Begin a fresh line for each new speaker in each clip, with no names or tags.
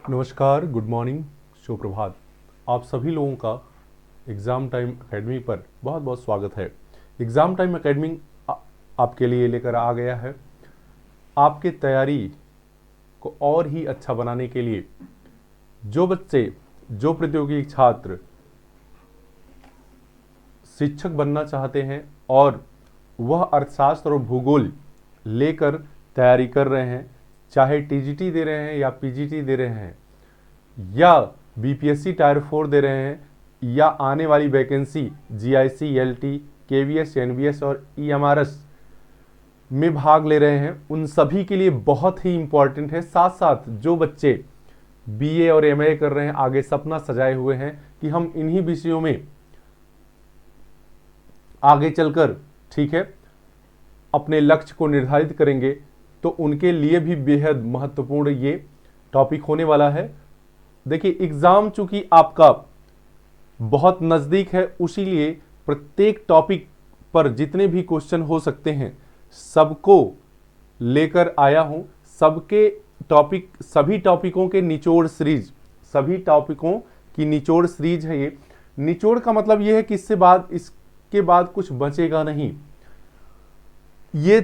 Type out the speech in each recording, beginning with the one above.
नमस्कार, good morning, शुभ प्रभात। आप सभी लोगों का एग्ज़ाम टाइम एकेडमी पर बहुत बहुत स्वागत है। एग्ज़ाम टाइम एकेडमी आपके लिए लेकर आ गया है आपके तैयारी को और ही अच्छा बनाने के लिए। जो बच्चे, जो प्रतियोगी छात्र शिक्षक बनना चाहते हैं और वह अर्थशास्त्र और भूगोल लेकर तैयारी कर रहे हैं, चाहे टीजीटी दे रहे हैं या पीजीटी दे रहे हैं या बीपीएससी टायर 4 दे रहे हैं या आने वाली vacancy GIC, LT, KVS, NVS और ईएमआरएस में भाग ले रहे हैं, उन सभी के लिए बहुत ही इम्पोर्टेंट है। साथ साथ जो बच्चे बीए और एमए कर रहे हैं, आगे सपना सजाए हुए हैं कि हम इन्हीं विषयों में आगे चलकर, ठीक है, अपने लक्ष्य को निर्धारित करेंगे, तो उनके लिए भी बेहद महत्वपूर्ण ये टॉपिक होने वाला है। देखिए, एग्जाम चूंकि आपका बहुत नज़दीक है, उसीलिए प्रत्येक टॉपिक पर जितने भी क्वेश्चन हो सकते हैं सबको लेकर आया हूं। सबके टॉपिक, सभी टॉपिकों के निचोड़ सीरीज, सभी टॉपिकों की निचोड़ सीरीज है ये। निचोड़ का मतलब ये है कि इसके बाद कुछ बचेगा नहीं। ये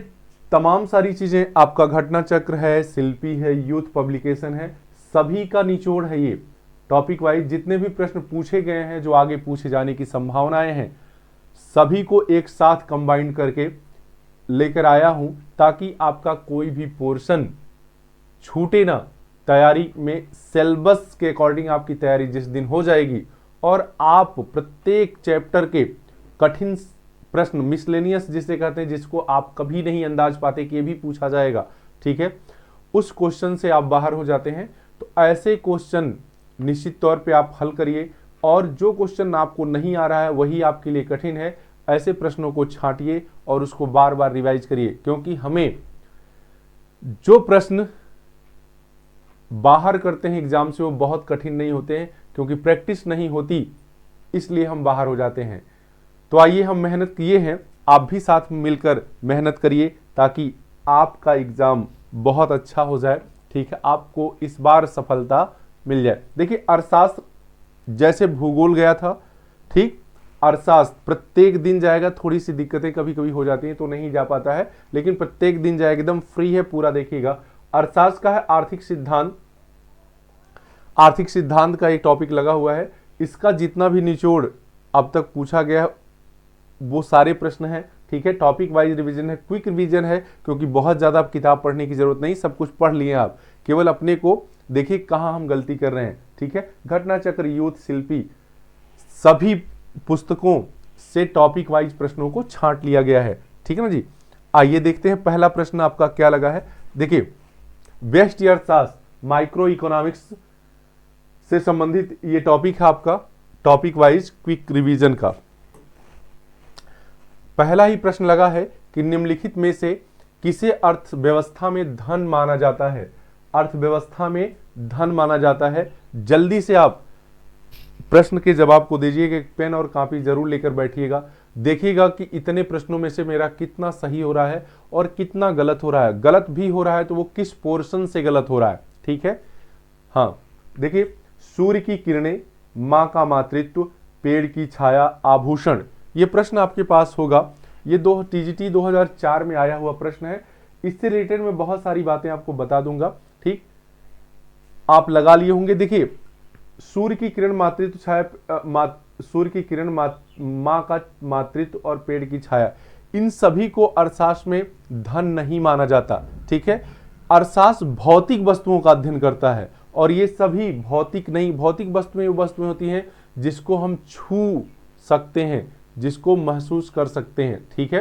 तमाम सारी चीजें, आपका घटना चक्र है, शिल्पी है, यूथ पब्लिकेशन है, सभी का निचोड़ है ये। टॉपिक वाइज जितने भी प्रश्न पूछे गए हैं, जो आगे पूछे जाने की संभावनाएं हैं, सभी को एक साथ कंबाइन करके लेकर आया हूं, ताकि आपका कोई भी पोर्शन छूटे ना। तैयारी में सिलेबस के अकॉर्डिंग आपकी तैयारी जिस दिन हो जाएगी और आप प्रत्येक चैप्टर के कठिन प्रश्न, मिसलेनियस जिसे कहते हैं, जिसको आप कभी नहीं अंदाज पाते कि ये भी पूछा जाएगा, ठीक है, उस क्वेश्चन से आप बाहर हो जाते हैं। तो ऐसे क्वेश्चन निश्चित तौर पे आप हल करिए, और जो क्वेश्चन आपको नहीं आ रहा है वही आपके लिए कठिन है, ऐसे प्रश्नों को छांटिए और उसको बार बार रिवाइज करिए, क्योंकि हमें जो प्रश्न बाहर करते हैं एग्जाम से वो बहुत कठिन नहीं होते हैं, क्योंकि प्रैक्टिस नहीं होती, इसलिए हम बाहर हो जाते हैं। तो आइए, हम मेहनत किए हैं, आप भी साथ में मिलकर मेहनत करिए ताकि आपका एग्जाम बहुत अच्छा हो जाए, ठीक है, आपको इस बार सफलता मिल जाए। देखिए, अर्थशास्त्र जैसे भूगोल गया था, ठीक, अर्थशास्त्र प्रत्येक दिन जाएगा। थोड़ी सी दिक्कतें कभी कभी हो जाती हैं तो नहीं जा पाता है, लेकिन प्रत्येक दिन जाएगा, एकदम फ्री है, पूरा देखिएगा। अर्थशास्त्र का है आर्थिक सिद्धांत। आर्थिक सिद्धांत का एक टॉपिक लगा हुआ है, इसका जितना भी निचोड़ अब तक पूछा गया है वो सारे प्रश्न हैं, ठीक है। टॉपिक वाइज रिवीजन है, क्विक रिवीजन है, क्योंकि बहुत ज्यादा आप किताब पढ़ने की जरूरत नहीं, सब कुछ पढ़ लिए आप, केवल अपने को देखिए कहां हम गलती कर रहे हैं, ठीक है। घटना चक्र, यूथ, शिल्पी, सभी पुस्तकों से टॉपिक वाइज प्रश्नों को छांट लिया गया है, ठीक है ना जी। आइए देखते हैं पहला प्रश्न आपका क्या लगा है। देखिए, व्यष्टि अर्थशास्त्र, माइक्रो इकोनॉमिक्स से संबंधित ये टॉपिक है आपका, टॉपिक वाइज क्विक रिवीजन का। पहला ही प्रश्न लगा है कि निम्नलिखित में से किसे अर्थव्यवस्था में धन माना जाता है। अर्थव्यवस्था में धन माना जाता है। जल्दी से आप प्रश्न के जवाब को दीजिएगा, एक पेन और कॉपी जरूर लेकर बैठिएगा। देखिएगा कि इतने प्रश्नों में से मेरा कितना सही हो रहा है और कितना गलत हो रहा है। गलत भी हो रहा है तो वो किस पोर्शन से गलत हो रहा है, ठीक है। हाँ, देखिए, सूर्य की किरणें, मां का मातृत्व, पेड़ की छाया, आभूषण, ये प्रश्न आपके पास होगा। ये टीजीटी 2004 में आया हुआ प्रश्न है। इससे रिलेटेड मैं बहुत सारी बातें आपको बता दूंगा, ठीक, आप लगा लिए होंगे। देखिए, सूर्य की किरण, मातृत्व, छाया, सूर्य की किरण, मां का मातृत्व और पेड़ की छाया, इन सभी को अर्थशास्त्र में धन नहीं माना जाता, ठीक है। अर्थशास्त्र भौतिक वस्तुओं का अध्ययन करता है, और ये सभी भौतिक नहीं, भौतिक वस्तुएं वो वस्तुएं होती हैं जिसको हम छू सकते हैं, जिसको महसूस कर सकते हैं, ठीक है।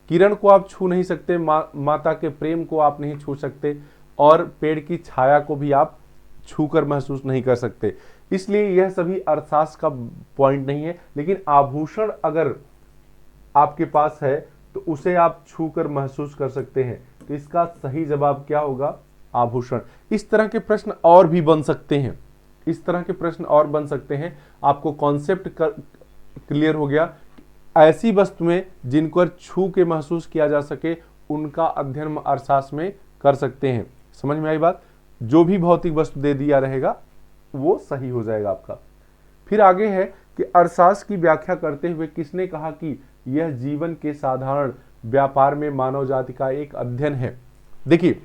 किरण को आप छू नहीं सकते, माता के प्रेम को आप नहीं छू सकते, और पेड़ की छाया को भी आप छूकर महसूस नहीं कर सकते, इसलिए यह सभी अर्थशास्त्र का पॉइंट नहीं है। लेकिन आभूषण अगर आपके पास है तो उसे आप छूकर महसूस कर सकते हैं, तो इसका सही जवाब क्या होगा, आभूषण। इस तरह के प्रश्न और भी बन सकते हैं, इस तरह के प्रश्न और बन सकते हैं। आपको कॉन्सेप्ट क्लियर हो गया। ऐसी वस्तुएं जिनको छू के महसूस किया जा सके, उनका अध्ययन अर्थशास्त्र में कर सकते हैं। समझ में आई बात। जो भी भौतिक वस्तु दे दिया रहेगा वो सही हो जाएगा आपका। फिर आगे है कि अर्थशास्त्र की व्याख्या करते हुए किसने कहा कि यह जीवन के साधारण व्यापार में मानव जाति का एक अध्ययन है। देखिए,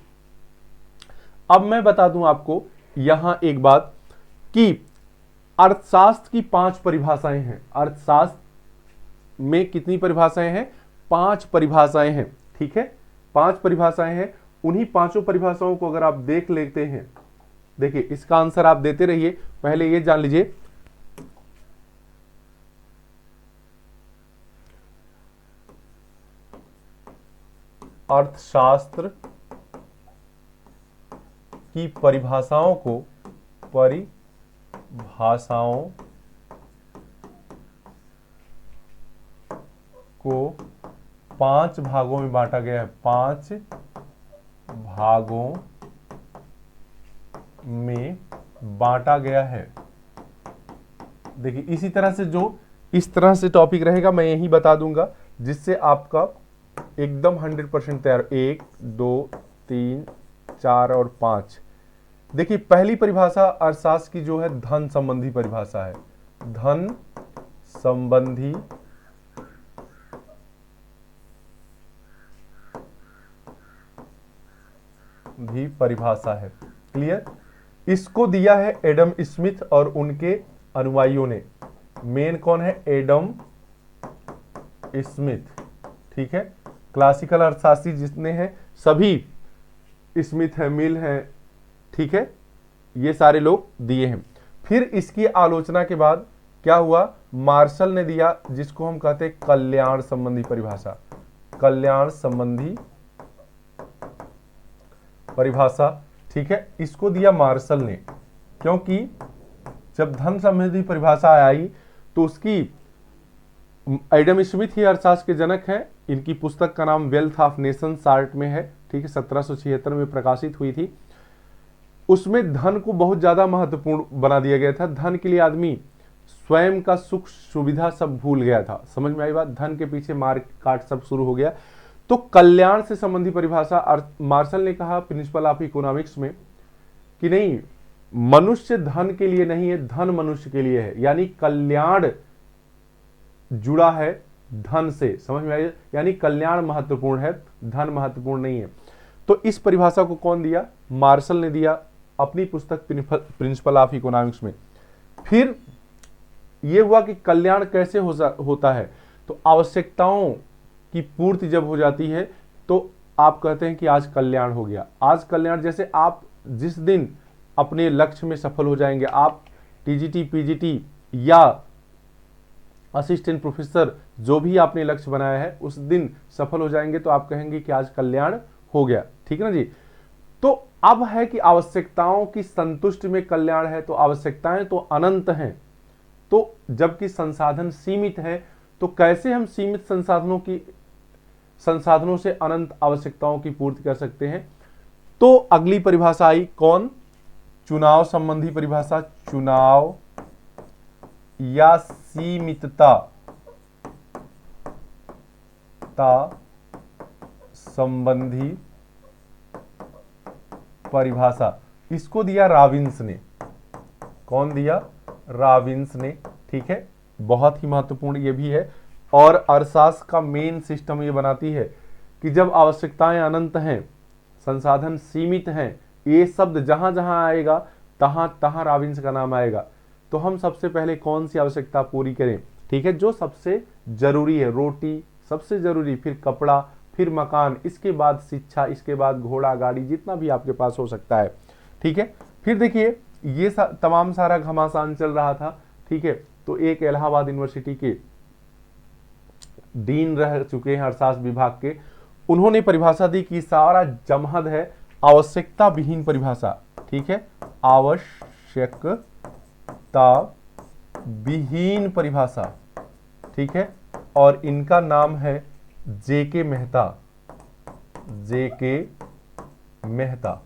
अब मैं बता दूं आपको यहां एक बात कि अर्थशास्त्र की 5 परिभाषाएं हैं। अर्थशास्त्र में कितनी परिभाषाएं हैं? 5 परिभाषाएं हैं, ठीक है, 5 परिभाषाएं हैं। उन्हीं 5 परिभाषाओं को अगर आप देख लेते हैं, देखिए इसका आंसर आप देते रहिए, पहले ये जान लीजिए अर्थशास्त्र की परिभाषाओं को 5 भागों में बांटा गया है। 5 भागों में बांटा गया है। देखिए इसी तरह से जो इस तरह से टॉपिक रहेगा मैं यही बता दूंगा, जिससे आपका एकदम 100% तैयार। 1 2 3 4 और 5। देखिए पहली परिभाषा अर्थशास्त्र की जो है धन संबंधी परिभाषा है। धन संबंधी भी परिभाषा है। क्लियर? इसको दिया है एडम स्मिथ और उनके अनुयायियों ने। मेन कौन है? एडम स्मिथ, ठीक है। क्लासिकल अर्थशास्त्री जितने हैं सभी स्मिथ है, मिल है, ठीक है, ये सारे लोग दिए हैं। फिर इसकी आलोचना के बाद क्या हुआ? मार्शल ने दिया, जिसको हम कहते हैं कल्याण संबंधी परिभाषा। कल्याण संबंधी परिभाषा, ठीक है, इसको दिया मार्शल ने, क्योंकि जब धन संबंधी परिभाषा आई तो उसकी एडम स्मिथ ही अर्थशास्त्र के जनक हैं। इनकी पुस्तक का नाम वेल्थ ऑफ नेशन शार्ट में है, ठीक है, 1776 में प्रकाशित हुई थी। उसमें धन को बहुत ज्यादा महत्वपूर्ण बना दिया गया था। धन के लिए आदमी स्वयं का सुख सुविधा सब भूल गया था। समझ में आई बात? धन के पीछे मार काट सब शुरू हो गया। तो कल्याण से संबंधी परिभाषा मार्शल ने कहा प्रिंसिपल ऑफ इकोनॉमिक्स में कि नहीं, मनुष्य धन के लिए नहीं है, धन मनुष्य के लिए है। यानी कल्याण जुड़ा है धन से। समझ में आई? यानी कल्याण महत्वपूर्ण है, धन महत्वपूर्ण नहीं है। तो इस परिभाषा को कौन दिया? मार्शल ने दिया अपनी पुस्तक प्रिंसिपल ऑफ इकोनॉमिक्स में। फिर यह हुआ कि कल्याण कैसे होता है? तो आवश्यकताओं की पूर्ति जब हो जाती है तो आप कहते हैं कि आज कल्याण हो गया। आज कल्याण, जैसे आप जिस दिन अपने लक्ष्य में सफल हो जाएंगे, आप टीजीटी, पीजीटी या असिस्टेंट प्रोफेसर जो भी आपने लक्ष्य बनाया है उस दिन सफल हो जाएंगे, तो आप कहेंगे कि आज कल्याण हो गया। ठीक है ना जी? तो अब है कि आवश्यकताओं की संतुष्टि में कल्याण है। तो आवश्यकताएं तो अनंत हैं, तो जबकि संसाधन सीमित है, तो कैसे हम सीमित संसाधनों से अनंत आवश्यकताओं की पूर्ति कर सकते हैं? तो अगली परिभाषा आई कौन? चुनाव संबंधी परिभाषा। चुनाव या सीमितता संबंधी परिभाषा। इसको दिया रॉबिन्स ने। कौन दिया? रॉबिन्स ने, ठीक है, बहुत ही महत्वपूर्ण ये भी है। और अर्थशास्त्र का मेन सिस्टम ये बनाती है कि जब आवश्यकताएं अनंत हैं, संसाधन सीमित हैं, ये शब्द जहां जहां आएगा तहां तहां रॉबिन्स का नाम आएगा। तो हम सबसे पहले कौन सी आवश्यकता पूरी करें? ठीक है, जो सबसे जरूरी है। रोटी सबसे जरूरी, फिर कपड़ा, फिर मकान, इसके बाद शिक्षा, इसके बाद घोड़ा गाड़ी, जितना भी आपके पास हो सकता है। ठीक है, फिर देखिए ये तमाम सारा घमासान चल रहा था। ठीक है, तो एक इलाहाबाद यूनिवर्सिटी के डीन रह चुके हैं अर्थशास्त्र विभाग के, उन्होंने परिभाषा दी कि सारा जमहद है आवश्यकता विहीन परिभाषा। ठीक है, आवश्यकता विहीन परिभाषा। ठीक है, और इनका नाम है जेके मेहता। जेके मेहता,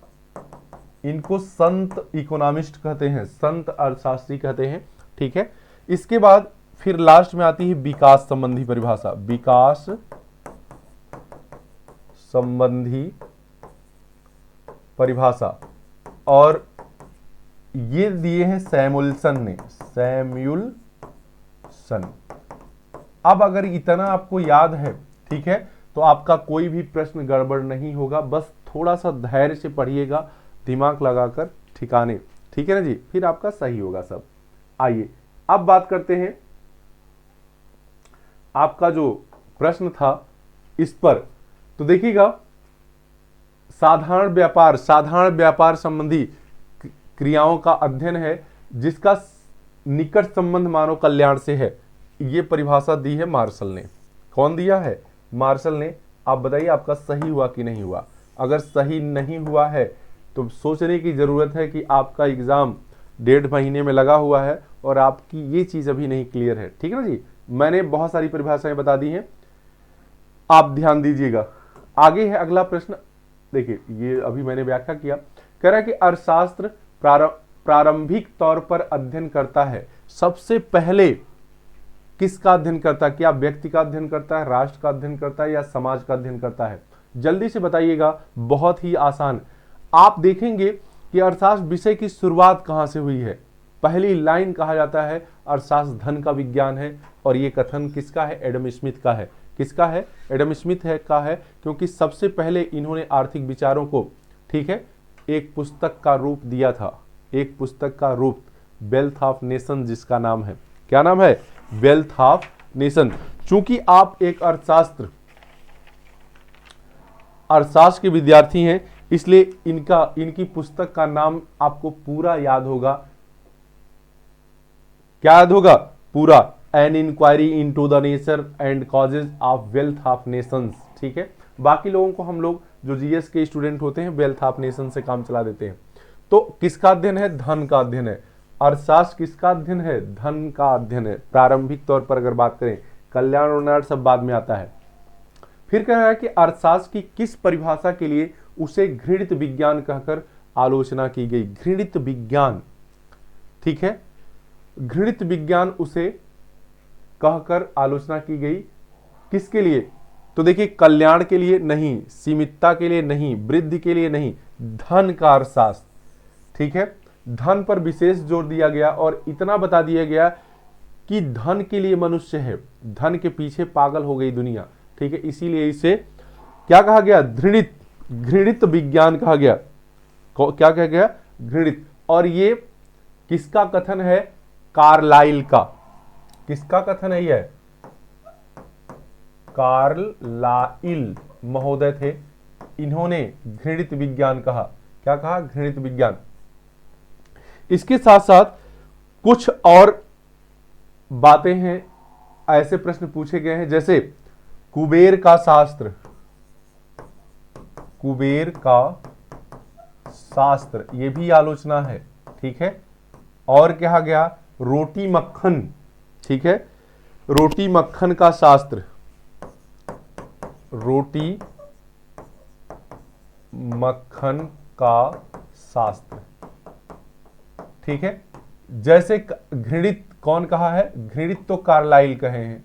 इनको संत इकोनॉमिस्ट कहते हैं, संत अर्थशास्त्री कहते हैं। ठीक है, इसके बाद फिर लास्ट में आती है विकास संबंधी परिभाषा। विकास संबंधी परिभाषा, और ये दिए हैं सैमुअल्सन ने, सैमुअल्सन। अब अगर इतना आपको याद है, ठीक है, तो आपका कोई भी प्रश्न गड़बड़ नहीं होगा। बस थोड़ा सा धैर्य से पढ़िएगा, दिमाग लगाकर ठिकाने, ठीक है ना जी, फिर आपका सही होगा सब। आइए अब बात करते हैं आपका जो प्रश्न था इस पर। तो देखिएगा, साधारण व्यापार संबंधी क्रियाओं का अध्ययन है जिसका निकट संबंध मानव कल्याण से है। ये परिभाषा दी है मार्शल ने। कौन दिया है? मार्शल ने। आप बताइए आपका सही हुआ कि नहीं हुआ। अगर सही नहीं हुआ है तो सोचने की जरूरत है कि आपका एग्जाम 1.5 महीने में लगा हुआ है और आपकी ये चीज अभी नहीं क्लियर है, ठीक है ना जी। मैंने बहुत सारी परिभाषाएं बता दी हैं, आप ध्यान दीजिएगा। आगे है अगला प्रश्न, देखिए ये अभी मैंने व्याख्या किया। कह रहा है कि अर्थशास्त्र प्रारंभिक तौर पर अध्ययन करता है, सबसे पहले किसका अध्ययन करता है? क्या व्यक्ति का अध्ययन करता है, राष्ट्र का अध्ययन करता है, या समाज का अध्ययन करता है? जल्दी से बताइएगा, बहुत ही आसान। आप देखेंगे कि अर्थशास्त्र विषय की शुरुआत कहां से हुई है। पहली लाइन कहा जाता है अर्थशास्त्र धन का विज्ञान है, और ये कथन किसका है? एडम स्मिथ का है। किसका है? एडम स्मिथ है का है, क्योंकि सबसे पहले इन्होंने आर्थिक विचारों को, ठीक है, एक पुस्तक का रूप दिया था। एक पुस्तक का रूप, वेल्थ ऑफ नेशन जिसका नाम है। क्या नाम है? Wealth of nation. चूंकि आप एक अर्थशास्त्र के विद्यार्थी हैं, इसलिए इनकी पुस्तक का नाम आपको पूरा याद होगा। क्या याद होगा? पूरा, an inquiry into the nature and causes of wealth of nations, ठीक है। बाकी लोगों को हम लोग जो जीएस के स्टूडेंट होते हैं वेल्थ ऑफ नेशन से काम चला देते हैं। तो किसका अध्ययन है? धन का अध्ययन है। अर्थशास्त्र किसका अध्ययन है? धन का अध्ययन है। प्रारंभिक तौर पर अगर बात करें, कल्याण और नाट सब बाद में आता है। फिर कह रहा है कि अर्थशास्त्र की किस परिभाषा के लिए उसे घृणित विज्ञान कहकर आलोचना की गई। घृणित विज्ञान, ठीक है, घृणित विज्ञान उसे कहकर आलोचना की गई। किसके लिए? तो देखिए, कल्याण के लिए नहीं, सीमितता के लिए नहीं, वृद्धि के लिए नहीं, धन का अर्थशास्त्र, ठीक है। धन पर विशेष जोर दिया गया और इतना बता दिया गया कि धन के लिए मनुष्य है, धन के पीछे पागल हो गई दुनिया, ठीक है। इसीलिए इसे क्या कहा गया? घृणित विज्ञान कहा गया। क्या कहा गया? घृणित। और ये किसका कथन है? कार्लाइल का। किसका कथन है यह? कार्लाइल महोदय थे, इन्होंने घृणित विज्ञान कहा। क्या कहा? घृणित विज्ञान। इसके साथ साथ कुछ और बातें हैं, ऐसे प्रश्न पूछे गए हैं जैसे कुबेर का शास्त्र, कुबेर का शास्त्र, यह भी आलोचना है, ठीक है। और कहा गया रोटी मक्खन, ठीक है, रोटी मक्खन का शास्त्र, रोटी मक्खन का शास्त्र, ठीक है। जैसे घृणित कौन कहा है? घृणित तो कार्लाइल कहे हैं,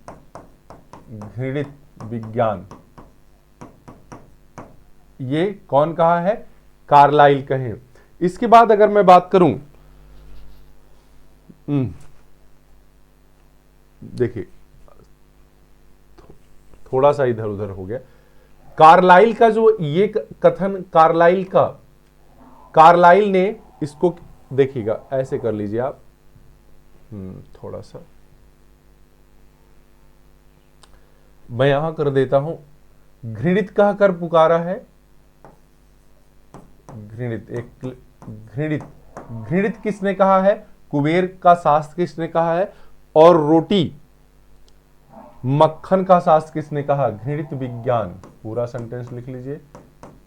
घृणित विज्ञान ये कौन कहा है? कार्लाइल कहे। इसके बाद अगर मैं बात करूं, देखिए थोड़ा सा इधर उधर हो गया। कार्लाइल का जो ये कथन, कार्लाइल ने इसको, देखिएगा ऐसे कर लीजिए आप, थोड़ा सा मैं यहां कर देता हूं। घृणित कहकर पुकारा है, घृणित, एक घृणित किसने कहा है? कुबेर का शास्त्र किसने कहा है? और रोटी मक्खन का शास्त्र किसने कहा? घृणित विज्ञान। पूरा सेंटेंस लिख लीजिए,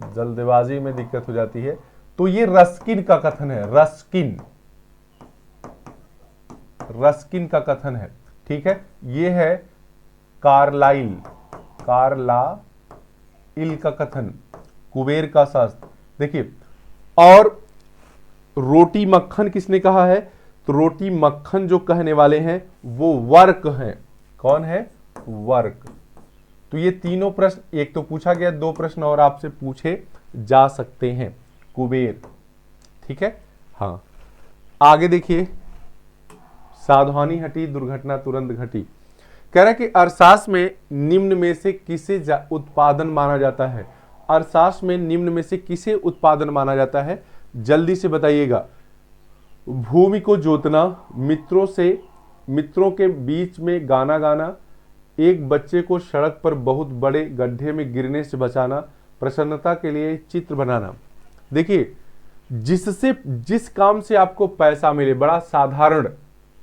जल्दबाजी में दिक्कत हो जाती है। तो ये रस्किन का कथन है, रस्किन का कथन है, ठीक है। ये है कार्लाइल का कथन, कुबेर का शास्त्र। देखिए, और रोटी मक्खन किसने कहा है? तो रोटी मक्खन जो कहने वाले हैं वो वर्क हैं। कौन है? वर्क। तो ये तीनों प्रश्न, एक तो पूछा गया, 2 प्रश्न और आपसे पूछे जा सकते हैं। कुबेर, ठीक है। हाँ, आगे देखिए, सावधानी हटी दुर्घटना तुरंत घटी। कह रहा है कि अरसास में निम्न में से किसे उत्पादन माना जाता है? अरसास में निम्न में से किसे उत्पादन माना जाता है? जल्दी से बताइएगा। भूमि को जोतना, मित्रों के बीच में गाना गाना, एक बच्चे को सड़क पर बहुत बड़े गड्ढे में गिरने से बचाना, प्रसन्नता के लिए चित्र बनाना। देखिए, जिस काम से आपको पैसा मिले, बड़ा साधारण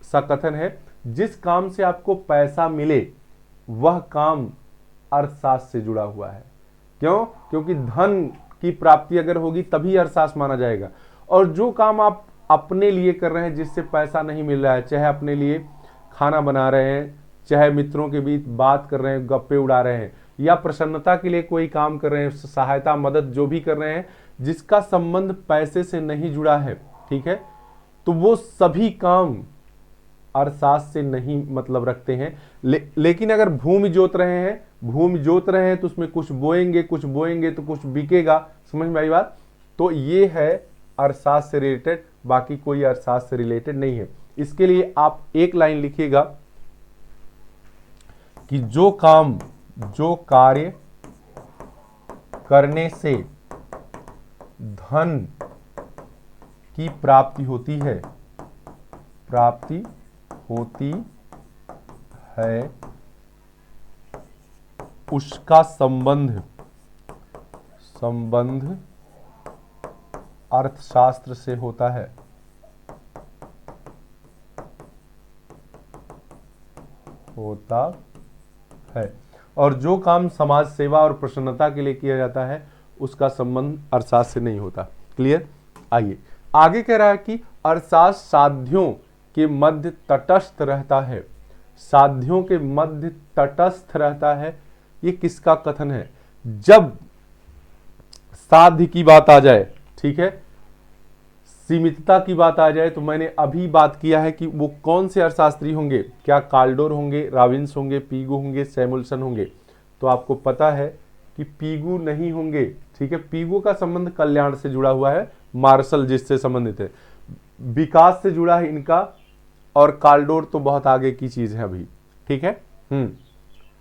सा कथन है, जिस काम से आपको पैसा मिले वह काम अर्थशास्त्र से जुड़ा हुआ है। क्यों? क्योंकि धन की प्राप्ति अगर होगी तभी अर्थशास्त्र माना जाएगा। और जो काम आप अपने लिए कर रहे हैं जिससे पैसा नहीं मिल रहा है, चाहे अपने लिए खाना बना रहे हैं, चाहे मित्रों के बीच बात कर रहे हैं, गप्पे उड़ा रहे हैं, या प्रसन्नता के लिए कोई काम कर रहे हैं, सहायता मदद जो भी कर रहे हैं जिसका संबंध पैसे से नहीं जुड़ा है, ठीक है, तो वो सभी काम अर्थशास्त्र से नहीं मतलब रखते हैं। लेकिन अगर भूमि जोत रहे हैं तो उसमें कुछ बोएंगे तो कुछ बिकेगा। समझ में आई बात? तो ये है अर्थशास्त्र से रिलेटेड, बाकी कोई अर्थशास्त्र से रिलेटेड नहीं है। इसके लिए आप एक लाइन लिखिएगा कि जो कार्य करने से धन की प्राप्ति होती है उसका संबंध अर्थशास्त्र से होता है। और जो काम समाज सेवा और प्रसन्नता के लिए किया जाता है उसका संबंध अर्थशास्त्र से नहीं होता। क्लियर? आइए आगे कह रहा है कि अर्थशास्त्र साध्यों के मध्य तटस्थ रहता है। साध्यों के मध्य तटस्थ रहता है, ये किसका कथन है? जब साध्य की बात आ जाए, ठीक है, सीमितता की बात आ जाए, तो मैंने अभी बात किया है कि वो कौन से अर्थशास्त्री होंगे, क्या काल्डोर होंगे, रॉबिन्स होंगे, पीगू होंगे, सैमुअल्सन होंगे। तो आपको पता है कि पीगू नहीं होंगे, ठीक है। पीगू का संबंध कल्याण से जुड़ा हुआ है, मार्शल जिससे संबंधित है, विकास से जुड़ा है इनका, और काल्डोर तो बहुत आगे की चीज है अभी, ठीक है।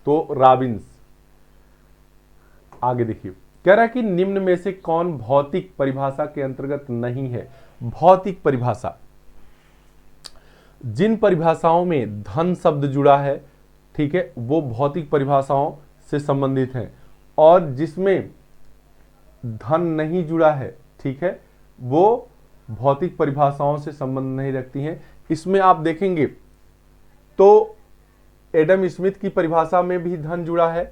तो रॉबिन्स। आगे देखिए, कह रहा है कि निम्न में से कौन भौतिक परिभाषा के अंतर्गत नहीं है? भौतिक परिभाषा, जिन परिभाषाओं में धन शब्द जुड़ा है, ठीक है, वो भौतिक परिभाषाओं से संबंधित है, और जिसमें धन नहीं जुड़ा है, ठीक है, वो भौतिक परिभाषाओं से संबंध नहीं रखती हैं। इसमें आप देखेंगे तो एडम स्मिथ की परिभाषा में भी धन जुड़ा है,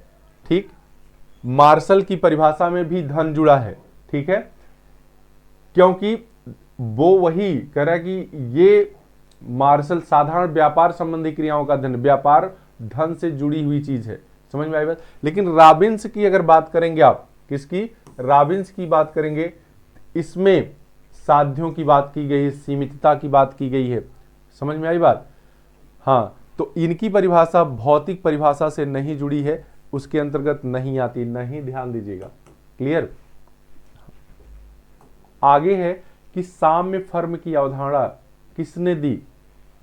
ठीक, मार्शल की परिभाषा में भी धन जुड़ा है, ठीक है, क्योंकि वो वही कह रहा है कि ये मार्शल साधारण व्यापार संबंधी क्रियाओं का धन, व्यापार धन से जुड़ी हुई चीज है। समझ में आई बात? लेकिन रॉबिन्स की अगर बात करेंगे आप, किसकी? रॉबिन्स की बात करेंगे, इसमें साध्यों की बात की गई है, सीमितता की बात की गई है। समझ में आई बात? हाँ, तो इनकी परिभाषा भौतिक परिभाषा से नहीं जुड़ी है, उसके अंतर्गत नहीं आती, नहीं, ध्यान दीजिएगा। क्लियर? आगे है कि साम्य फर्म की अवधारणा किसने दी?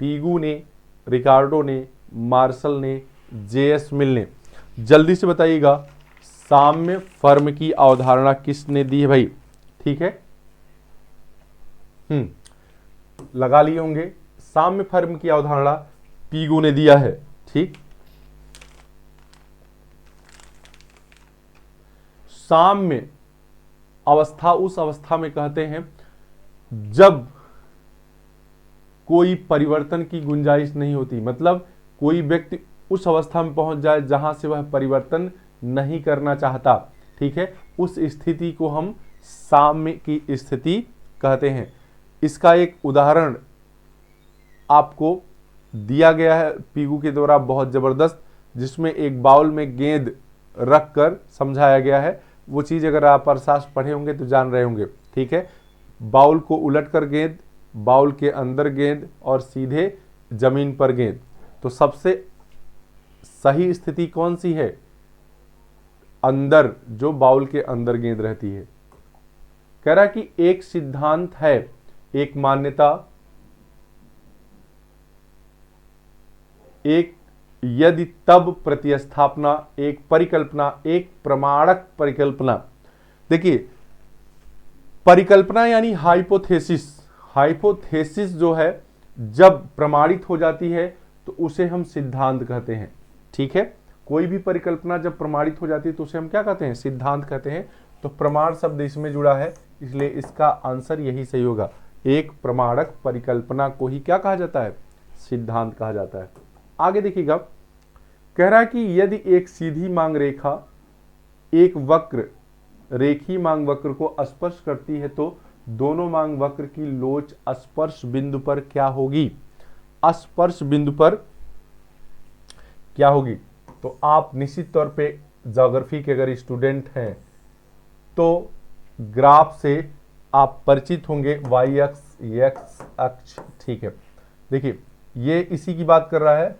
पीगू ने, रिकार्डो ने, मार्शल ने, जेएस मिल ने। जल्दी से बताइएगा, साम्य फर्म की अवधारणा किसने दी है भाई? ठीक है, लगा लिए होंगे। साम्य फर्म की अवधारणा पीगू ने दिया है, ठीक। साम्य अवस्था उस अवस्था में कहते हैं जब कोई परिवर्तन की गुंजाइश नहीं होती, मतलब कोई व्यक्ति उस अवस्था में पहुंच जाए जहां से वह परिवर्तन नहीं करना चाहता, ठीक है, उस स्थिति को हम साम्य की स्थिति कहते हैं। इसका एक उदाहरण आपको दिया गया है पीगू के द्वारा, बहुत जबरदस्त, जिसमें एक बाउल में गेंद रखकर समझाया गया है। वो चीज अगर आप अर्थशास्त्र पढ़े होंगे तो जान रहे होंगे, ठीक है। बाउल को उलटकर गेंद, बाउल के अंदर गेंद, और सीधे जमीन पर गेंद। तो सबसे सही स्थिति कौन सी है? अंदर, जो बाउल के अंदर गेंद रहती है। कह रहा कि एक सिद्धांत है, एक मान्यता एक यदि तब प्रतिस्थापना, एक परिकल्पना, एक प्रमाणक परिकल्पना। देखिए परिकल्पना यानी हाइपोथेसिस, हाइपोथेसिस जो है जब प्रमाणित हो जाती है तो उसे हम सिद्धांत कहते हैं। ठीक है, कोई भी परिकल्पना जब प्रमाणित हो जाती है तो उसे हम क्या कहते हैं, सिद्धांत कहते हैं। तो प्रमाण शब्द इसमें जुड़ा है, इसलिए इसका आंसर यही सही होगा। एक प्रमाणक परिकल्पना को ही क्या कहा जाता है, सिद्धांत कहा जाता है। आगे देखिएगा, कह रहा है कि यदि एक सीधी मांग रेखा एक वक्र रेखी मांग वक्र को स्पर्श करती है तो दोनों मांग वक्र की लोच स्पर्श बिंदु पर क्या होगी, स्पर्श बिंदु पर क्या होगी। तो आप निश्चित तौर पे ज्योग्राफी के अगर स्टूडेंट हैं तो ग्राफ से आप परिचित होंगे, वाई अक्ष एक्स अक्ष। ठीक है, देखिए ये इसी की बात कर रहा है,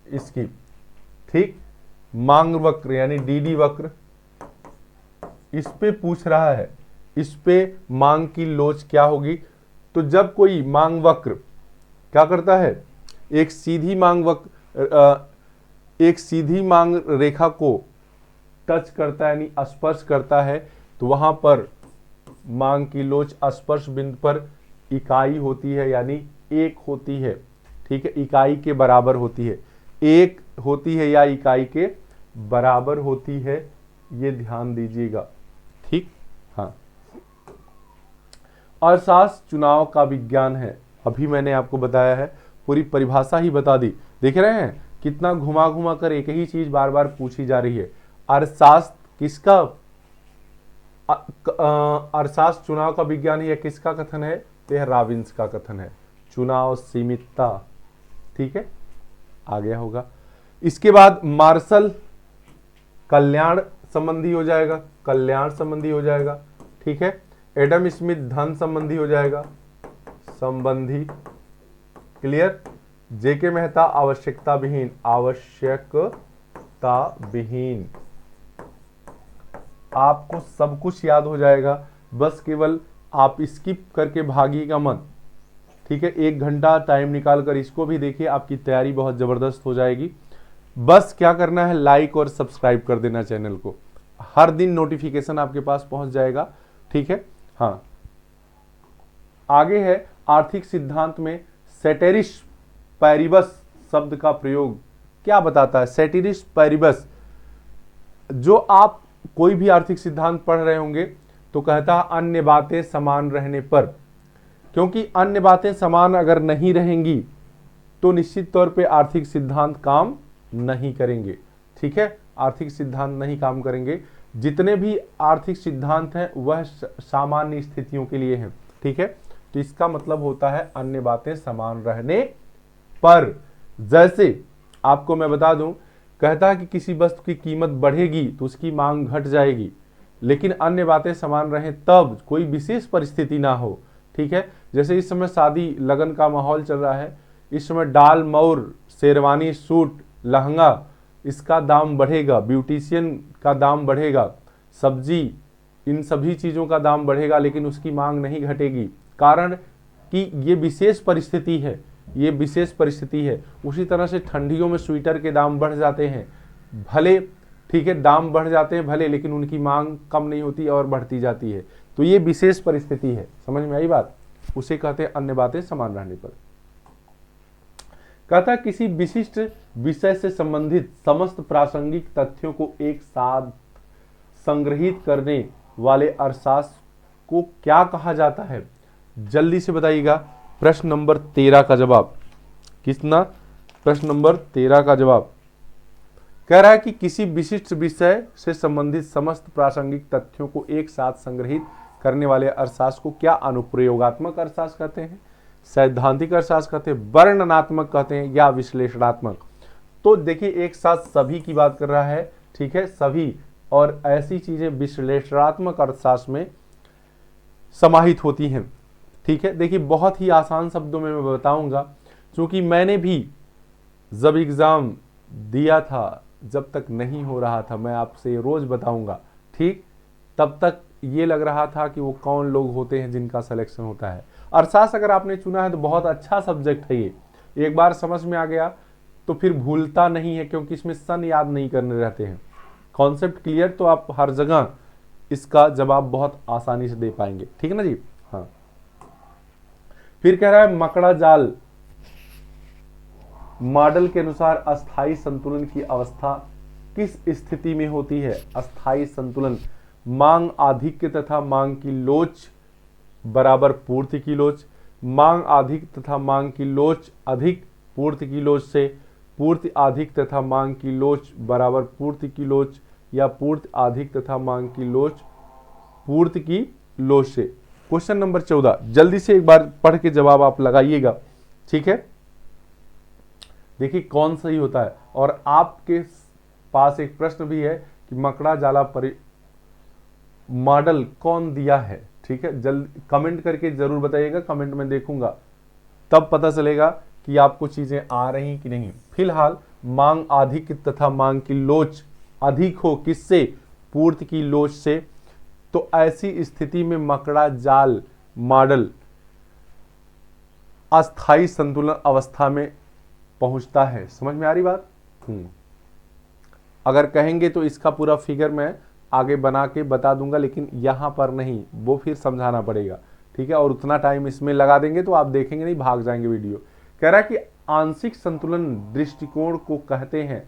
इसकी, ठीक, मांग वक्र यानी डीडी वक्र, इस पे पूछ रहा है, इस पे मांग की लोच क्या होगी। तो जब कोई मांग वक्र क्या करता है, एक सीधी मांग वक्र एक सीधी मांग रेखा को टच करता है यानी स्पर्श करता है, तो वहां पर मांग की लोच स्पर्श बिंदु पर इकाई होती है यानी एक होती है। ठीक है, इकाई के बराबर होती है, एक होती है या इकाई के बराबर होती है, ये ध्यान दीजिएगा। ठीक, हाँ। अर्थशास्त्र चुनाव का विज्ञान है, अभी मैंने आपको बताया है, पूरी परिभाषा ही बता दी। देख रहे हैं कितना घुमा घुमा कर एक ही चीज बार बार पूछी जा रही है। अर्थशास्त्र किसका, अर्थशास्त्र चुनाव का विज्ञान है, किसका कथन है, यह रॉबिन्स का कथन है, चुनाव सीमितता। ठीक है, आ गया होगा। इसके बाद मार्शल कल्याण संबंधी हो जाएगा, कल्याण संबंधी हो जाएगा। ठीक है, एडम स्मिथ धन संबंधी हो जाएगा, संबंधी, क्लियर। जेके मेहता आवश्यकता विहीन, आवश्यकता विहीन। आपको सब कुछ याद हो जाएगा, बस केवल आप स्किप करके भागिएगा मत। ठीक है, 1 घंटा टाइम निकाल कर इसको भी देखिए, आपकी तैयारी बहुत जबरदस्त हो जाएगी। बस क्या करना है, लाइक और सब्सक्राइब कर देना चैनल को, हर दिन नोटिफिकेशन आपके पास पहुंच जाएगा। ठीक है, हाँ। आगे है आर्थिक सिद्धांत में सेटेरिस पैरिबस शब्द का प्रयोग क्या बताता है। सेटेरिस पैरिबस, जो आप कोई भी आर्थिक सिद्धांत पढ़ रहे होंगे तो कहता है अन्य बातें समान रहने पर, क्योंकि अन्य बातें समान अगर नहीं रहेंगी तो निश्चित तौर पे आर्थिक सिद्धांत काम नहीं करेंगे। ठीक है, आर्थिक सिद्धांत नहीं काम करेंगे। जितने भी आर्थिक सिद्धांत हैं वह सामान्य स्थितियों के लिए हैं। ठीक है, तो इसका मतलब होता है अन्य बातें समान रहने पर। जैसे आपको मैं बता दूं, कहता है कि किसी वस्तु की कीमत बढ़ेगी तो उसकी मांग घट जाएगी, लेकिन अन्य बातें समान रहें तब, कोई विशेष परिस्थिति ना हो। ठीक है, जैसे इस समय शादी लगन का माहौल चल रहा है, इस समय डाल मौर, शेरवानी, सूट, लहंगा, इसका दाम बढ़ेगा, ब्यूटिशियन का दाम बढ़ेगा, सब्जी, इन सभी चीज़ों का दाम बढ़ेगा, लेकिन उसकी मांग नहीं घटेगी। कारण कि ये विशेष परिस्थिति है, ये विशेष परिस्थिति है। उसी तरह से ठंडियों में स्वेटर के दाम बढ़ जाते हैं भले, ठीक है, दाम बढ़ जाते हैं भले, लेकिन उनकी मांग कम नहीं होती और बढ़ती जाती है। तो ये विशेष परिस्थिति है, समझ में आई बात, उसे कहते हैं अन्य बातें समान रहने पर। कहता है किसी विशिष्ट विषय से संबंधित समस्त प्रासंगिक तथ्यों को एक साथ संग्रहित करने वाले अर्थशास्त्र को क्या कहा जाता है। जल्दी से बताइएगा। प्रश्न नंबर 13 का जवाब कितना, प्रश्न नंबर 13 का जवाब कह रहा है कि किसी विशिष्ट विषय से संबंधित समस्त प्रासंगिक तथ्यों को एक साथ संग्रहित करने वाले अर्थशास्त्र को क्या अनुप्रयोगात्मक अर्थशास्त्र कहते हैं, सैद्धांतिक अर्थशास्त्र कहते हैं, वर्णनात्मक कहते हैं, या विश्लेषणात्मक। तो देखिए एक साथ सभी की बात कर रहा है। ठीक है, सभी, और ऐसी चीजें विश्लेषणात्मक अर्थशास्त्र में समाहित होती हैं। ठीक है, देखिए बहुत ही आसान शब्दों में मैं बताऊंगा, क्योंकि मैंने भी जब एग्जाम दिया था, जब तक नहीं हो रहा था, मैं आपसे रोज बताऊंगा, ठीक, तब तक ये लग रहा था कि वो कौन लोग होते हैं जिनका सिलेक्शन होता है। अर्थशास्त्र अगर आपने चुना है तो बहुत अच्छा सब्जेक्ट है ये, एक बार समझ में आ गया तो फिर भूलता नहीं है, क्योंकि इसमें सन याद नहीं करने रहते हैं। कॉन्सेप्ट क्लियर तो आप हर जगह इसका जवाब बहुत आसानी से दे पाएंगे। ठीक है ना जी। हाँ, फिर कह रहा है मकड़ा जाल मॉडल के अनुसार अस्थाई संतुलन की अवस्था किस स्थिति में होती है? अस्थाई संतुलन, मांग आधिक्य तथा मांग की लोच बराबर पूर्ति की लोच, मांग अधिक तथा मांग की लोच अधिक पूर्ति की लोच से, पूर्ति अधिक तथा मांग की लोच बराबर पूर्ति की लोच, या पूर्ति अधिक तथा मांग की लोच पूर्ति की लोच से। क्वेश्चन नंबर 14 जल्दी से एक बार पढ़ के जवाब आप लगाइएगा। ठीक है, देखिए कौन सही होता है। और आपके पास एक प्रश्न भी है कि मकड़ा जाला मॉडल कौन दिया है। ठीक है, जल्दी कमेंट करके जरूर बताइएगा, कमेंट में देखूंगा, तब पता चलेगा कि आपको चीजें आ रही कि नहीं। फिलहाल मांग अधिक तथा मांग की लोच अधिक हो, किससे? पूर्ति की लोच से। तो ऐसी स्थिति में मकड़ा जाल मॉडल अस्थाई संतुलन अवस्था में पहुंचता है। समझ में आ रही बात? अगर कहेंगे तो इसका पूरा फिगर मैं आगे बना के बता दूंगा, लेकिन यहां पर नहीं, वो फिर समझाना पड़ेगा। ठीक है, और उतना टाइम इसमें लगा देंगे तो आप देखेंगे नहीं, भाग जाएंगे वीडियो। कह रहा है कि आंशिक संतुलन दृष्टिकोण को कहते हैं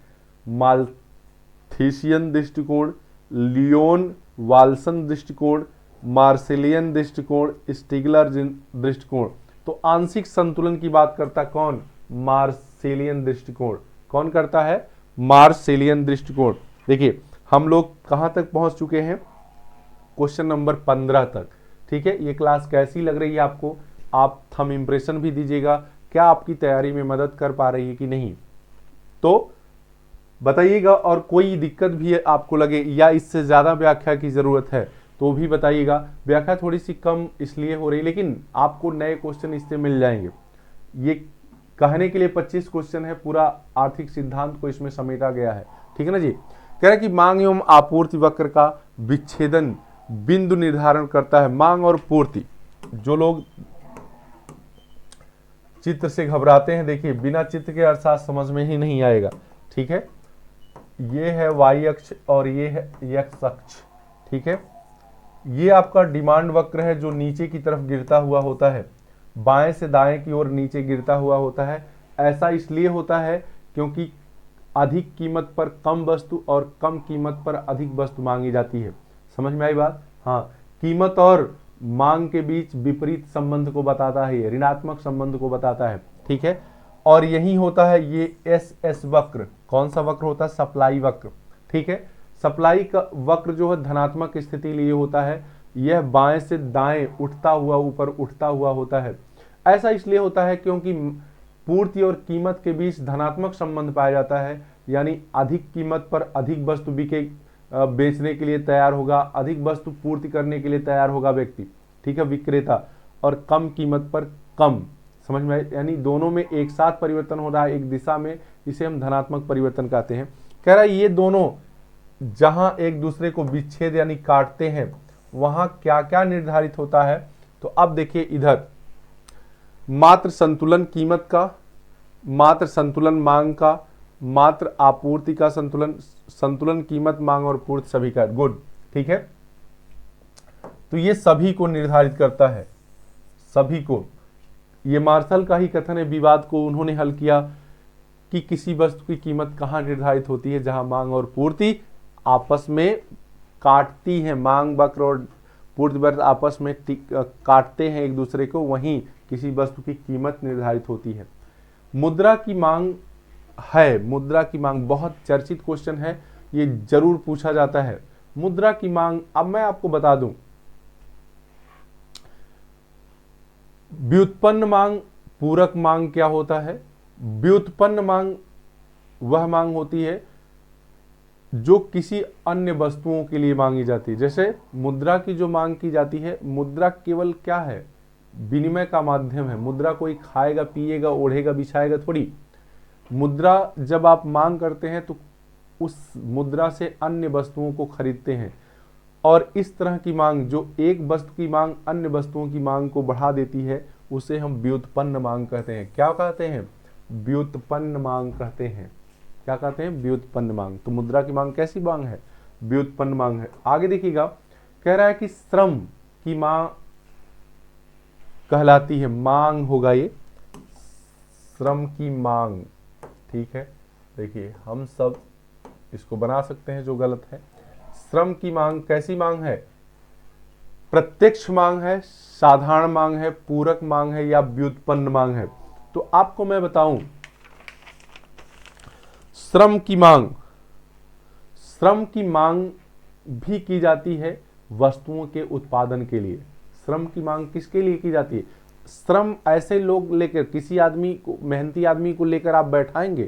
माल्थीसियन दृष्टिकोण, लियोन वाल्सन दृष्टिकोण, मार्सेलियन दृष्टिकोण, स्टिगलर दृष्टिकोण। तो आंशिक संतुलन की बात करता कौन? मार्सेलियन दृष्टिकोण। कौन करता है? मार्सेलियन दृष्टिकोण। देखिए हम लोग कहां तक पहुंच चुके हैं? क्वेश्चन नंबर 15 तक। ठीक है, ये क्लास कैसी लग रही है आपको? आप थंब इंप्रेशन भी दीजिएगा, क्या आपकी तैयारी में मदद कर पा रही है कि नहीं, तो बताइएगा। और कोई दिक्कत भी आपको लगे या इससे ज्यादा व्याख्या की जरूरत है तो भी बताइएगा। व्याख्या थोड़ी सी कम इसलिए हो रही, लेकिन आपको नए क्वेश्चन इससे मिल जाएंगे। ये कहने के लिए 25 क्वेश्चन है, पूरा आर्थिक सिद्धांत को इसमें समेटा गया है। ठीक है ना जी। कह रहा है कि मांग एवं आपूर्ति वक्र का विच्छेदन बिंदु निर्धारण करता है। मांग और पूर्ति, जो लोग चित्र से घबराते हैं, देखिए बिना चित्र के अर्थात समझ में ही नहीं आएगा। ठीक है, ये है वाई अक्ष और ये है एक्स अक्ष। ठीक है, ये आपका डिमांड वक्र है जो नीचे की तरफ गिरता हुआ होता है, बाएं से दाएं की ओर नीचे गिरता हुआ होता है। ऐसा इसलिए होता है क्योंकि अधिक कीमत पर कम वस्तु और कम कीमत पर अधिक वस्तु मांगी जाती है। समझ में आई बात? हाँ, कीमत और मांग के बीच विपरीत संबंध को बताता है, ये ऋणात्मक संबंध को बताता है। ठीक है, और यही होता है ये एस वक्र। कौन सा वक्र होता है? सप्लाई वक्र। ठीक है, सप्लाई का वक्र जो है धनात्मक स्थिति लिए होता है, यह बाएं से दाएं उठता हुआ ऊपर उठता हुआ होता है। ऐसा इसलिए होता है क्योंकि पूर्ति और कीमत के बीच धनात्मक संबंध पाया जाता है, यानी अधिक कीमत पर अधिक वस्तु बेचने के लिए तैयार होगा, अधिक वस्तु पूर्ति करने के लिए तैयार होगा व्यक्ति। ठीक है, विक्रेता, और कम कीमत पर कम। समझ में, यानी दोनों में एक साथ परिवर्तन हो रहा है एक दिशा में, इसे हम धनात्मक परिवर्तन कहते हैं। कह रहा है ये दोनों जहां एक दूसरे को विच्छेद यानी काटते हैं, वहां क्या क्या निर्धारित होता है? तो अब देखिए इधर मात्र संतुलन कीमत का, मात्र संतुलन मांग का, मात्र आपूर्ति का संतुलन, संतुलन कीमत मांग और पूर्ति सभी का। गुड। ठीक है, तो ये सभी को निर्धारित करता है, सभी को। ये मार्शल का ही कथन है, विवाद को उन्होंने हल किया कि किसी वस्तु की कीमत कहाँ निर्धारित होती है? जहां मांग और पूर्ति आपस में काटती है, मांग वक्र और पूर्ति वक्र आपस में काटते हैं एक दूसरे को, वहीं किसी वस्तु की कीमत निर्धारित होती है। मुद्रा की मांग है, मुद्रा की मांग बहुत चर्चित क्वेश्चन है, ये जरूर पूछा जाता है। मुद्रा की मांग, अब मैं आपको बता दूं, व्युत्पन्न मांग, पूरक मांग क्या होता है? व्युत्पन्न मांग वह मांग होती है जो किसी अन्य वस्तुओं के लिए मांगी जाती है। जैसे मुद्रा की जो मांग की जाती है, मुद्रा केवल क्या है? विनिमय का माध्यम है। मुद्रा कोई खाएगा, पिएगा, ओढ़ेगा, बिछाएगा थोड़ी। मुद्रा जब आप मांग करते हैं तो उस मुद्रा से अन्य वस्तुओं को खरीदते हैं, और इस तरह की मांग जो एक वस्तु की मांग अन्य वस्तुओं की मांग को बढ़ा देती है, उसे हम व्युत्पन्न मांग कहते हैं। क्या कहते हैं? व्युत्पन्न मांग कहते हैं। क्या कहते हैं? व्युत्पन्न मांग। तो मुद्रा की मांग कैसी मांग है? व्युत्पन्न मांग है। आगे देखिएगा, कह रहा है कि श्रम की मांग कहलाती है, मांग होगा ये, श्रम की मांग। ठीक है, देखिए हम सब इसको बना सकते हैं जो गलत है। श्रम की मांग कैसी मांग है? प्रत्यक्ष मांग है, साधारण मांग है, पूरक मांग है या व्युत्पन्न मांग है? तो आपको मैं बताऊं, श्रम की मांग भी की जाती है वस्तुओं के उत्पादन के लिए। श्रम की मांग किसके लिए की जाती है? श्रम ऐसे लोग लेकर, किसी आदमी को, मेहनती आदमी को लेकर आप बैठाएंगे,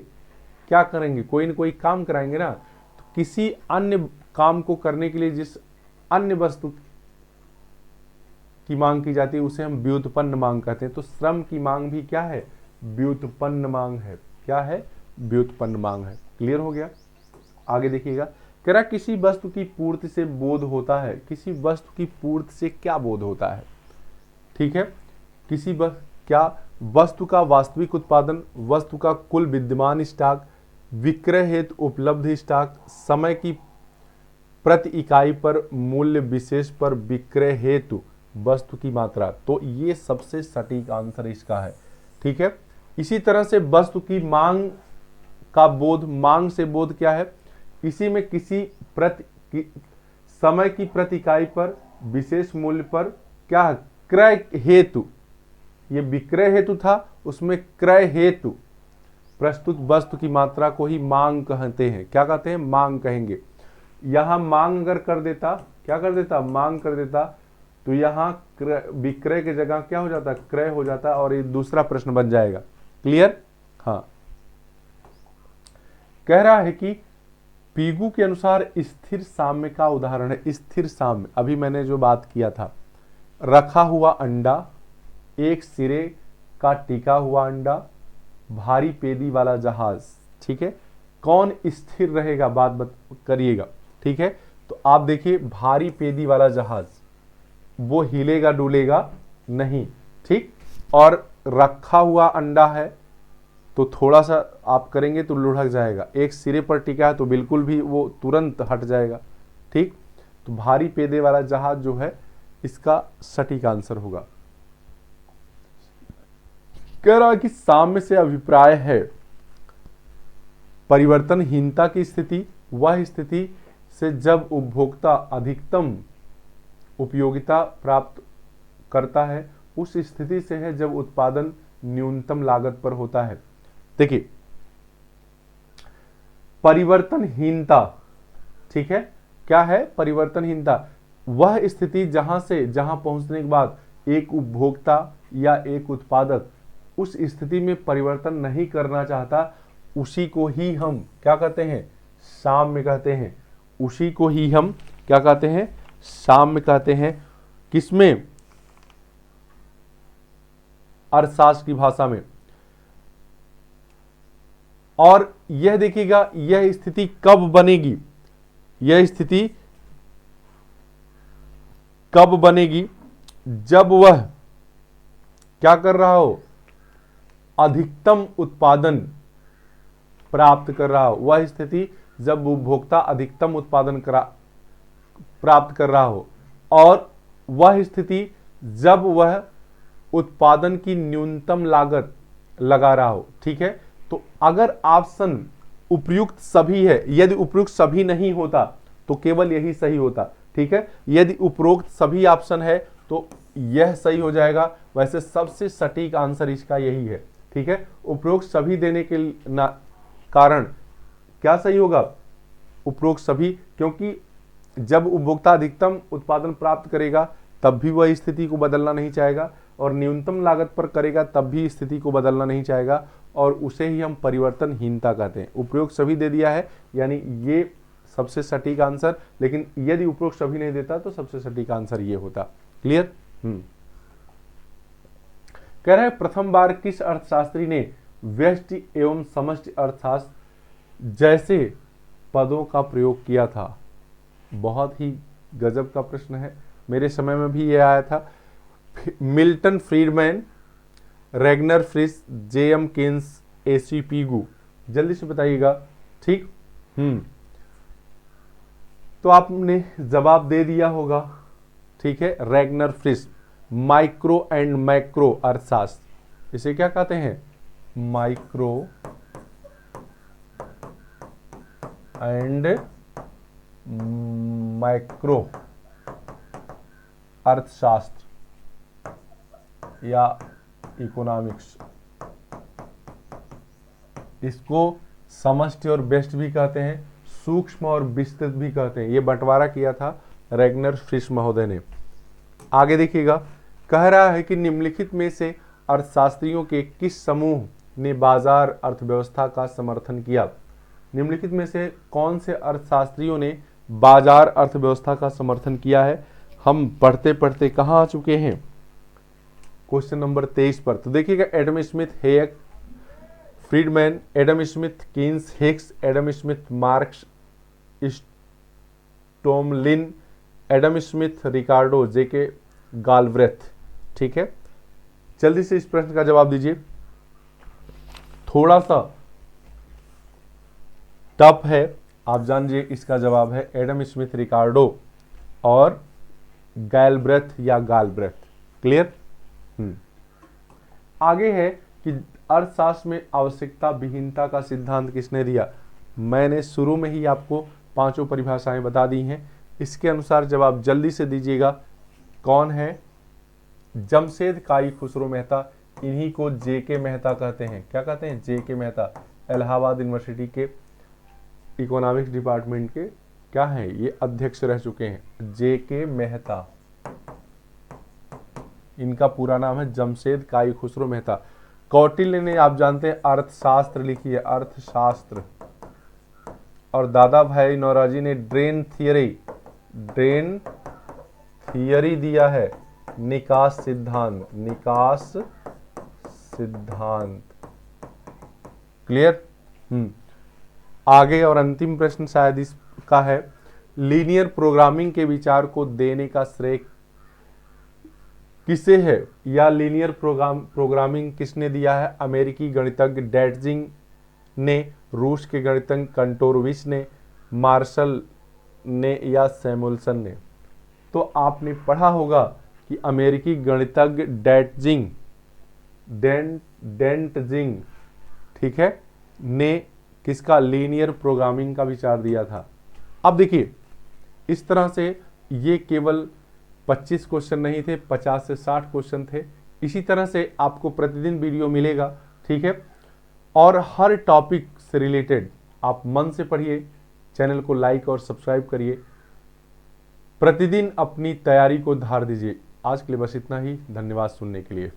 क्या करेंगे? कोई न कोई काम कराएंगे ना। तो किसी अन्य काम को करने के लिए जिस अन्य वस्तु की मांग की जाती है उसे हम व्युत्पन्न मांग कहते हैं। तो श्रम की मांग भी क्या है? व्युत्पन्न मांग है। क्या है? व्युत्पन्न मांग है। क्लियर हो गया? आगे देखिएगा, कह रहा किसी वस्तु की पूर्ति से बोध होता है। किसी वस्तु की पूर्ति से क्या बोध होता है? ठीक है, क्या वस्तु का वास्तविक उत्पादन, वस्तु का कुल विद्यमान स्टॉक, विक्रय हेतु उपलब्ध स्टॉक, समय की प्रति इकाई पर मूल्य विशेष पर विक्रय हेतु वस्तु की मात्रा। तो ये सबसे सटीक आंसर इसका है। ठीक है, इसी तरह से वस्तु की मांग का बोध, मांग से बोध क्या है? इसी में किसी समय की प्रति इकाई पर विशेष मूल्य पर क्या है? क्रय हेतु। ये विक्रय हेतु था, उसमें क्रय हेतु प्रस्तुत वस्तु की मात्रा को ही मांग कहते हैं। क्या कहते हैं? मांग कहेंगे। यहां मांग अगर कर देता, क्या कर देता? मांग कर देता, तो यहां विक्रय की जगह क्या हो जाता? क्रय हो जाता, और ये दूसरा प्रश्न बन जाएगा। क्लियर? हाँ, कह रहा है कि पीगू के अनुसार स्थिर साम्य का उदाहरण है। स्थिर साम्य, अभी मैंने जो बात किया था, रखा हुआ अंडा, एक सिरे का टिका हुआ अंडा, भारी पेदी वाला जहाज। ठीक है, कौन स्थिर रहेगा? बात करिएगा। ठीक है, तो आप देखिए, भारी पेदी वाला जहाज वो हिलेगा डुलेगा नहीं। ठीक, और रखा हुआ अंडा है तो थोड़ा सा आप करेंगे तो लुढ़क जाएगा। एक सिरे पर टिका है तो बिल्कुल भी वो तुरंत हट जाएगा। ठीक, तो भारी पेदे वाला जहाज जो है इसका सटीक आंसर होगा। कह रहा है कि साम्य से अभिप्राय है परिवर्तनहीनता की स्थिति, वह स्थिति से जब उपभोक्ता अधिकतम उपयोगिता प्राप्त करता है, उस स्थिति से है जब उत्पादन न्यूनतम लागत पर होता है। देखिए, परिवर्तनहीनता, ठीक है, क्या है? परिवर्तनहीनता वह स्थिति जहां पहुंचने के बाद एक उपभोक्ता या एक उत्पादक उस स्थिति में परिवर्तन नहीं करना चाहता, उसी को ही हम क्या कहते हैं? साम्य कहते हैं। उसी को ही हम क्या कहते हैं? साम्य कहते हैं। किसमें? अर्थशास्त्र की भाषा में। और यह देखिएगा, यह स्थिति कब बनेगी? यह स्थिति कब बनेगी? जब वह क्या कर रहा हो? अधिकतम उत्पादन प्राप्त कर रहा हो। वह स्थिति जब उपभोक्ता अधिकतम उत्पादन प्राप्त कर रहा हो, और वह स्थिति जब वह उत्पादन की न्यूनतम लागत लगा रहा हो। ठीक है, तो अगर ऑप्शन उपयुक्त सभी है, यदि उपयुक्त सभी नहीं होता तो केवल यही सही होता। ठीक है, यदि उपरोक्त सभी ऑप्शन है तो यह सही हो जाएगा। वैसे सबसे सटीक आंसर इसका यही है। ठीक है, उपरोक्त सभी देने के कारण क्या सही होगा? उपरोक्त सभी, क्योंकि जब उपभोक्ता अधिकतम उत्पादन प्राप्त करेगा तब भी वह स्थिति को बदलना नहीं चाहेगा, और न्यूनतम लागत पर करेगा तब भी स्थिति को बदलना नहीं चाहेगा, और उसे ही हम परिवर्तनहीनता कहते हैं। उपरोक्त सभी दे दिया है, यानी ये सबसे सटीक आंसर। लेकिन यदि उपरोक्त सभी नहीं देता तो सबसे सटीक आंसर ये होता। क्लियर? कह रहे हैं प्रथम बार किस अर्थशास्त्री ने व्यष्टि एवं समष्टि अर्थशास्त्र जैसे पदों का प्रयोग किया था? बहुत ही गजब का प्रश्न है, मेरे समय में भी यह आया था। Milton Friedman, Ragnar Frisch, J M. Keynes A C Pigou, जल्दी से बताइएगा। ठीक, तो आपने जवाब दे दिया होगा। ठीक है, रैगनर फ्रिश, माइक्रो एंड मैक्रो अर्थशास्त्र, इसे क्या कहते हैं? माइक्रो एंड मैक्रो अर्थशास्त्र या इकोनॉमिक्स, इसको समष्टि और बेस्ट भी कहते हैं, सूक्ष्म और विस्तृत भी कहते हैं। ये बंटवारा किया था रैगनर फ्रिश महोदय ने। आगे देखिएगा, कह रहा है कि निम्नलिखित में से अर्थशास्त्रियों के किस समूह ने बाजार अर्थव्यवस्था का समर्थन किया? निम्नलिखित में से कौन से अर्थशास्त्रियों ने बाजार अर्थव्यवस्था का समर्थन किया है? हम पढ़ते पढ़ते कहाँ आ चुके हैं? क्वेश्चन नंबर 23 पर। तो देखिएगा, Adam Smith, Hayek, Friedman, Adam Smith, Keynes, Hicks, Adam Smith, Marx, स्टोमलिन, Adam Smith, Ricardo, J K Galbraith. ठीक है, जल्दी से इस प्रश्न का जवाब दीजिए। थोड़ा सा टफ है, आप जानिए। इसका जवाब है एडम स्मिथ, रिकार्डो और गैलब्रेथ या गालब्रेथ। क्लियर? आगे है कि अर्थशास्त्र में आवश्यकता विहीनता का सिद्धांत किसने दिया? मैंने शुरू में ही आपको पांचों परिभाषाएं बता दी हैं। इसके अनुसार जवाब जल्दी से दीजिएगा। कौन है? जमशेद काई खुसरो मेहता, इन्हीं को जेके मेहता कहते हैं। क्या कहते हैं? जेके मेहता, इलाहाबाद यूनिवर्सिटी के इकोनॉमिक्स डिपार्टमेंट के क्या हैं? ये अध्यक्ष रह चुके हैं, जेके मेहता। इनका पूरा नाम है जमशेद काई खुसरो मेहता। कौटिल्य ने, आप जानते हैं, अर्थशास्त्र लिखी है, अर्थशास्त्र। और दादा भाई नौरोजी ने ड्रेन थियरी दिया है, निकास सिद्धांत। क्लियर? आगे और अंतिम प्रश्न शायद इसका है, लीनियर प्रोग्रामिंग के विचार को देने का श्रेय किसे है? या लीनियर प्रोग्रामिंग किसने दिया है? अमेरिकी गणितज्ञ डैटजिंग ने, रूस के गणितज्ञ कंटोरविच ने, मार्शल ने या सैमुअल्सन ने? तो आपने पढ़ा होगा कि अमेरिकी गणितज्ञ डेंटजिंग, ठीक है, ने किसका? लीनियर प्रोग्रामिंग का विचार दिया था। अब देखिए, इस तरह से ये केवल 25 क्वेश्चन नहीं थे, 50 से 60 क्वेश्चन थे। इसी तरह से आपको प्रतिदिन वीडियो मिलेगा। ठीक है, और हर टॉपिक से रिलेटेड आप मन से पढ़िए, चैनल को लाइक और सब्सक्राइब करिए, प्रतिदिन अपनी तैयारी को धार दीजिए। आज के लिए बस इतना ही। धन्यवाद सुनने के लिए।